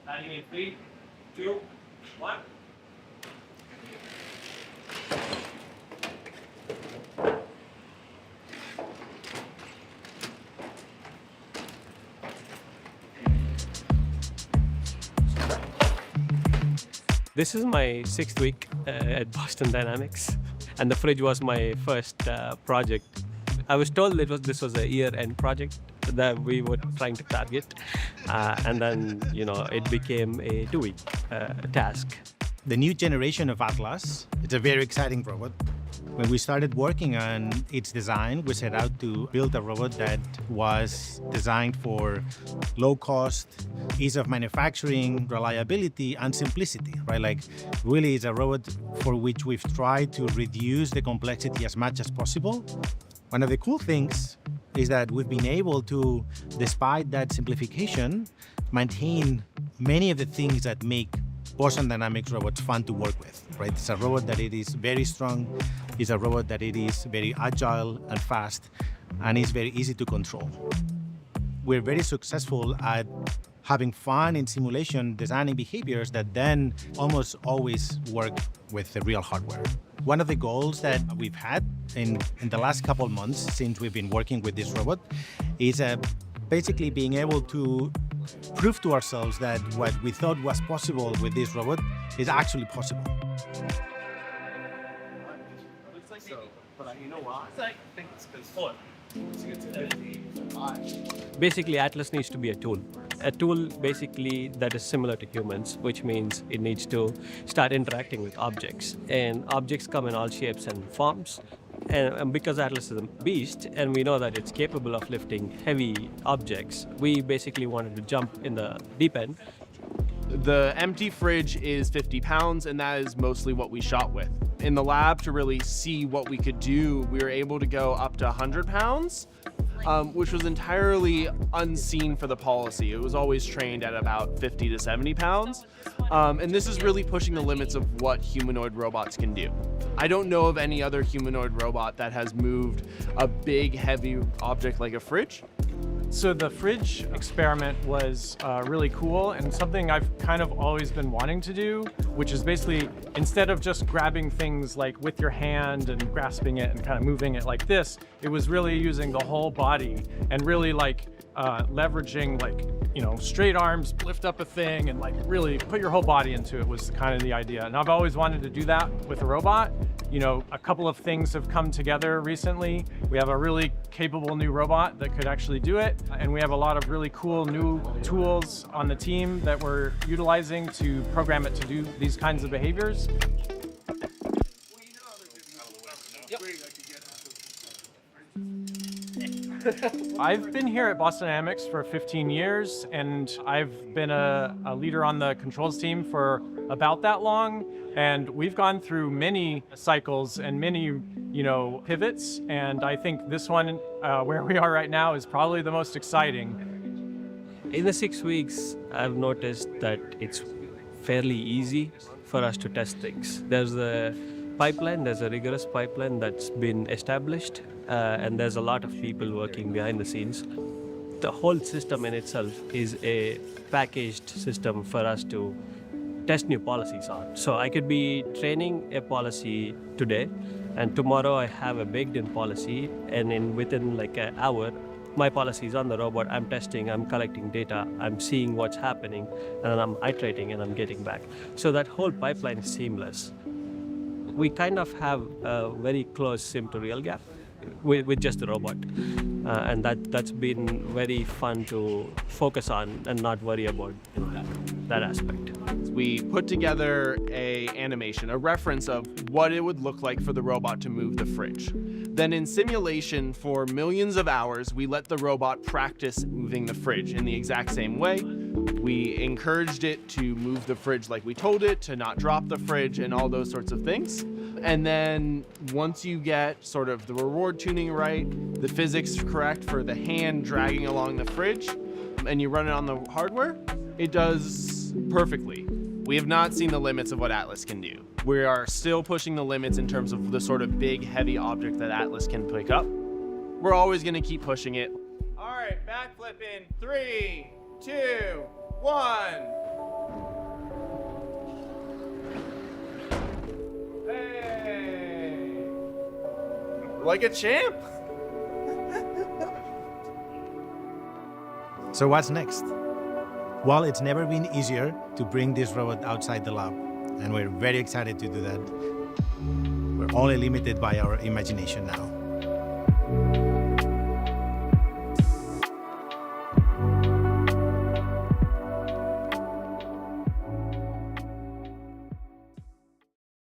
Starting in 3, 2, 1. This is my 6th week at Boston Dynamics, and the fridge was my first project. I was told this was a year-end project that we were trying to target, and then it became a 2-week task. The new generation of Atlas, it's a very exciting robot. When we started working on its design, we set out to build a robot that was designed for low cost, ease of manufacturing, reliability, and simplicity, right? Like, really, it's a robot for which we've tried to reduce the complexity as much as possible. One of the cool things is that we've been able to, despite that simplification, maintain many of the things that make Boston Dynamics robots fun to work with, right? It's a robot that it is very strong, it's a robot that it is very agile and fast, and is very easy to control. We're very successful at having fun in simulation, designing behaviors that then almost always work with the real hardware. One of the goals that we've had in the last couple months since we've been working with this robot is basically being able to prove to ourselves that what we thought was possible with this robot is actually possible. Basically, Atlas needs to be a tool. A tool basically that is similar to humans, which means it needs to start interacting with objects. And objects come in all shapes and forms. And because Atlas is a beast, and we know that it's capable of lifting heavy objects, we basically wanted to jump in the deep end. The empty fridge is 50 pounds, and that is mostly what we shot with. In the lab, to really see what we could do, we were able to go up to 100 pounds, which was entirely unseen for the policy. It was always trained at about 50 to 70 pounds. And this is really pushing the limits of what humanoid robots can do. I don't know of any other humanoid robot that has moved a big, heavy object like a fridge. So the fridge experiment was really cool, and something I've kind of always been wanting to do, which is basically, instead of just grabbing things like with your hand and grasping it and kind of moving it like this, it was really using the whole body and really leveraging straight arms, lift up a thing, and really put your whole body into it was kind of the idea. And I've always wanted to do that with a robot. A couple of things have come together recently. We have a really capable new robot that could actually do it. And we have a lot of really cool new tools on the team that we're utilizing to program it to do these kinds of behaviors. I've been here at Boston Dynamics for 15 years, and I've been a leader on the controls team for about that long. And we've gone through many cycles and many, pivots. And I think this one, where we are right now, is probably the most exciting. In the 6 weeks, I've noticed that it's fairly easy for us to test things. There's a rigorous pipeline that's been established, and there's a lot of people working behind the scenes. The whole system in itself is a packaged system for us to test new policies on. So I could be training a policy today, and tomorrow I have a baked-in policy, and within an hour, my policy is on the robot. I'm testing, I'm collecting data, I'm seeing what's happening, and then I'm iterating and I'm getting back. So that whole pipeline is seamless. We kind of have a very close sim to real gap with just the robot. And that's been very fun to focus on and not worry about that aspect. We put together a animation, a reference of what it would look like for the robot to move the fridge. Then in simulation for millions of hours, we let the robot practice moving the fridge in the exact same way. We encouraged it to move the fridge like we told it, to not drop the fridge, and all those sorts of things. And then once you get sort of the reward tuning right, the physics correct for the hand dragging along the fridge, and you run it on the hardware, it does perfectly. We have not seen the limits of what Atlas can do. We are still pushing the limits in terms of the sort of big, heavy object that Atlas can pick up. We're always going to keep pushing it. All right, backflip in 3, 2, 1. Like a champ. So what's next? Well, it's never been easier to bring this robot outside the lab, and we're very excited to do that. We're only limited by our imagination now.